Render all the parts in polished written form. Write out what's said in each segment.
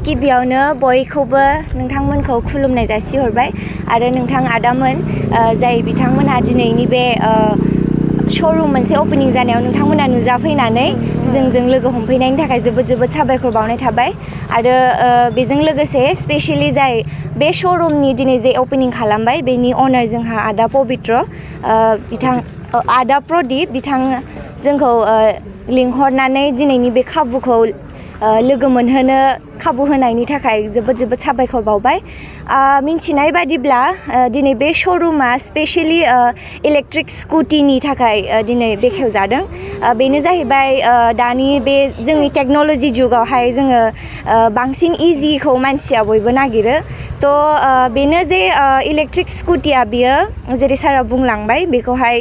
गिबियावनो बयखौबो नोंथांमोनखौ खुलुमनाय जासिहरबाय आरो नोंथां आदामोन जाय बिथांमोनहा दिनैनि बे श'रुम मोनसे ओपनिं जानायाव नोंथांमोना नुजाफैनानै जोंजों लोगो हमफैनायनि थाखाय जोबोद साबायखर बावनाय थाबाय आरो बेजों लोगोसे स्पेशली जाय बे श'रुमनि दिनै जे ओपनिं खालामबाय बेनि अनार जोंहा आदा पबित्र बिथां आदा प्रदीप बिथां जोंखौ लिंहरनानै दिनैनि बे खाबुखौ लोगो मोनहोनो खाबु होनायनि थाखाय जोबोद साबायखर बावबाय मिन्थिनाय बादिब्ला दिनै बे श'रुमा स्पेशली इलेक्ट्रिक स्कुटिनि थाखाय दिनै बेखेवजादों बेनो जाहैबाय दानि बे जोंनि टेक्न'लजि जुगावहाय जोङो बांसिन इजिखौ मानसिया बयबो नागिरो थ' बेनो जे इलेक्ट्रिक स्कुटिया बियो जेरै सारा बुंलांबाय बेखौहाय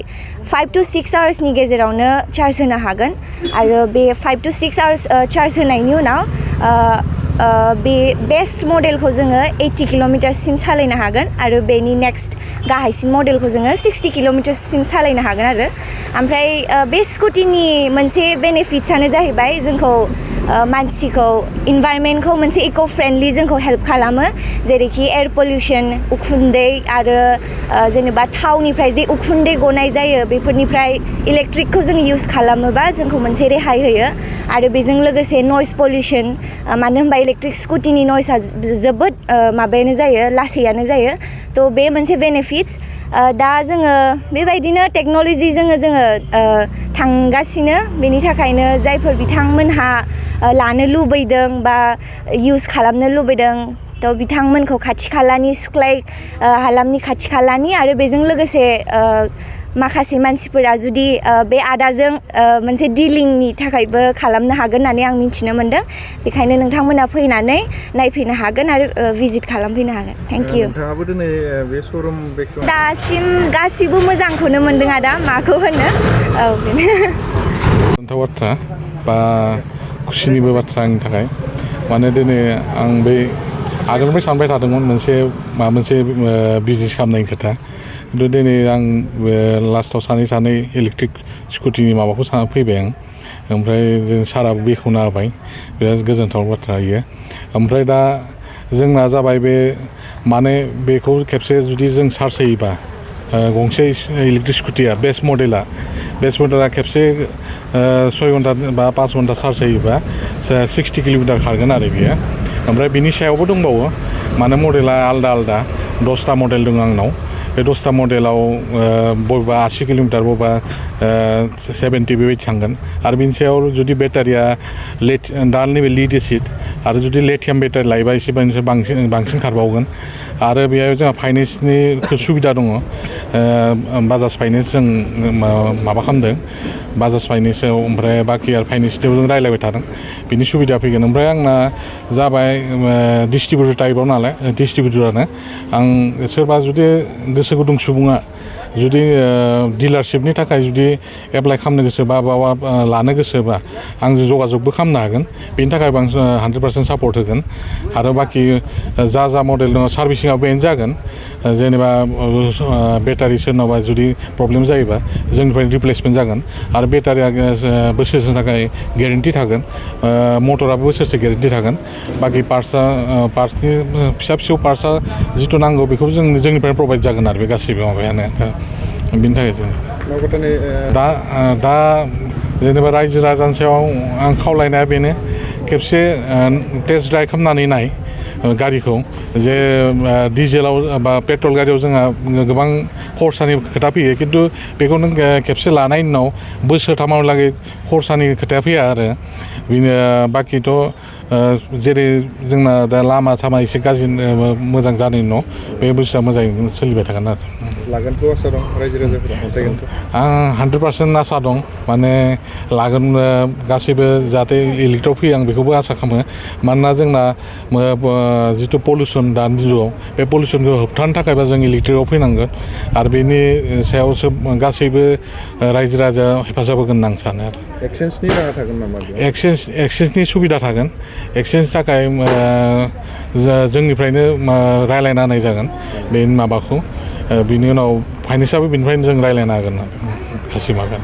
5 to 6 आवार्सनि गेजेरावनो चार्ज होनो हागोन आरो बे 5 to 6 आवार्स चार्ज होनायनि उनाव बे बेस्ट मडेलखौ जोङो 80 किल'मिटारसिम सालायनो हागोन आरो बेनि नेक्स्ट गाहायसिन मडेलखौ जोङो 60 किल'मिटारसिम सालायनो हागोन आरो ओमफ्राय बे स्कुटिनि मोनसे बेनिफिट्सआनो जाहैबाय जोंखौ मानसिखौ इनभाइरनमेन्टखौ मोनसे इक' फ्रेन्डलि जोंखौ हेल्प खालामो जेरैखि एयार पलिउसन उखुन्दै आरो जेनेबा थावनिफ्राय जे उखुन्दै गनाय जायो बेफोरनिफ्राय इलेक्ट्रिकखौ जों इउज खालामोबा जोंखौ मोनसे रेहाय होयो आरो बेजों लोगोसे नयस पलिउसन मानो होनबा इलेक्ट्रिक स्कुटिनि नयसआ जोबोद माबायानो जायो लासैयानो जायो थ' बे मोनसे बेनिफिट्स दा जोङो बेबायदिनो टेक्न'लजिजों जोङो थांगासिनो बेनि थाखायनो जायफोर बिथांमोनहा लानो लुबैदों बा इउज खालामनो लुबैदों थ' बिथांमोनखौ खाथि खालानि सुख्लाय हालामनि खाथि खालानि आरो बेजों लोगोसे माखासे मानसिफोरा जुदि बे आदाजों मोनसे डिलिंनि थाखायबो खालामनो हागोन होननानै आं मिथिनो मोन्दों बेखायनो नोंथांमोना फैनानै नायफैनो हागोन आरो भिजिट खालामफैनो हागोन थेंक इउ नोंथाङाबो दिनै बे श'रुम दासिम गासिबो मोजांखौनो मोन्दों आदा माखौ होनो औ बेनो गोजोनथाव बाथ्रा बा खुसिनिबो बाथ्रा आंनि थाखाय माने दिनै आं बै आगोलनिफ्राय सानबाय थादोंमोन माबा मोनसे बिजनेस खालामनायनि खोथा खिन्थु दिनै आं लास्टाव सानै इलेक्ट्रिक स्कुटिनि माबाखौ फैबाय आं ओमफ्राय जों साराबो बेखेवना होबाय बिराद गोजोनथाव बाथ्रा इयो ओमफ्राय दा जोंना जाबाय बे माने बेखौ खेबसे जुदि जों चार्ज होयोबा गंसे इलेक्ट्रिक स्कुटिया बेस्ट मडेला खेबसे 6 घन्टा बा 5 घन्टा चार्ज होयोबा 60 किल'मिटार खारगोन आरो बियो ओमफ्राय बिनि सायावबो दंबावो माने मडेला आलदा 10टा मडेल दङ आंनाव बे 10टा मडेलाव बबेबा 80 किल'मिटार बबेबा 70 बेबायदि थांगोन आरो बिनि सायाव जुदि बेटारिया दा नैबे लिड एसिड आरो जुदि लिथियाम बेटारि लायोबा एसे बांसिन खारबावगोन आरो बेयाव जोंहा फाइनेन्सनि सुबिदा दङ बाजाज फाइनेन्स जों माबा खालामदों बाजाज फाइनेन्सआव ओमफ्राय बाखि आरो फाइनेन्सआव जों रायज्लायबाय थादों बिनि सुबिदा फैगोन ओमफ्राय आंना जाबाय डिस्ट्रिबिउटर टाइपआव नालाय डिस्ट्रिबिउटरानो आं सोरबा जुदि गोसो गुदुं सुबुङा जुदि डिलारशिपनि थाखाय जुदि एप्लाइ खालामनो गोसोबा बा लानो गोसोबा आं जगाजगबो खालामनो हागोन बेनि थाखाय आं 100% सापर्ट होगोन आरो बाखि जा मडेल दङ सार्भिसिंआव बेनो जागोन जेनेबा बेटारि सोरनावबा जुदि प्रब्लेम जायोबा जोंनिफ्राय रिप्लेसमेन्ट जागोन आरो बेटारिया बोसोरसेनि थाखाय गेरेन्टि थागोन मटराबो बोसोरसे गेरेन्टि थागोन बाखि पार्ट्सनि फिसा पार्ट्सआ जिथु नांगौ बेखौ जोंनिफ्राय प्रभाइड जागोन आरो बे गासैबो माबायानो बिनि थाखाय जों दा जेनेबा रायजो राजानि सायाव आं खावलायनाया बेनो खेबसे टेस्ट ड्राइभ खालामनानै नाय गारिखौ जे डिजेलाव बा पेट्रल गारियाव जोंहा गोबां खरसानि खोथा फैयो खिन्थु बेखौ नों खेबसे लानायनि उनाव बोसोरथामावलागै खरसानि खोथाया फैया आरो बिनो बाखिथ' जेरै जोंना दा लामा सामा एसे गाज्रि मोजां जानायनि उनाव बे बुस्थुआ मोजाङै सोलिबाय थागोन आरो लागोनखौ आसा दं रायजो राजाफोरा अनसायगोनखौ आं 100% आसा दं माने लागोन गासैबो जाहाथे इलेक्ट्रिकआव फैयो आं बेखौबो आसा खालामो मानोना जोंना जिथु पलिउसन दानि जुगाव बे पलिउसनखौ होबथानो थाखायबा जों इलेक्ट्रिकआव फैनांगोन आरो बेनि सायावसो गासैबो रायजो राजा हेफाजाब होगोन होनना आं सानो आरो एक्सचेन्जनि राहा थागोन नामा एक्सचेन्जनि सुबिदा थागोन एक्सचेन्जनि थाखाय जोंनिफ्रायनो रायज्लायना होनाय जागोन बे माबाखौ बिनि उनाव फाइनेन्सआबो बिनिफ्रायनो जों रायज्लायनो हागोन गासै मागोन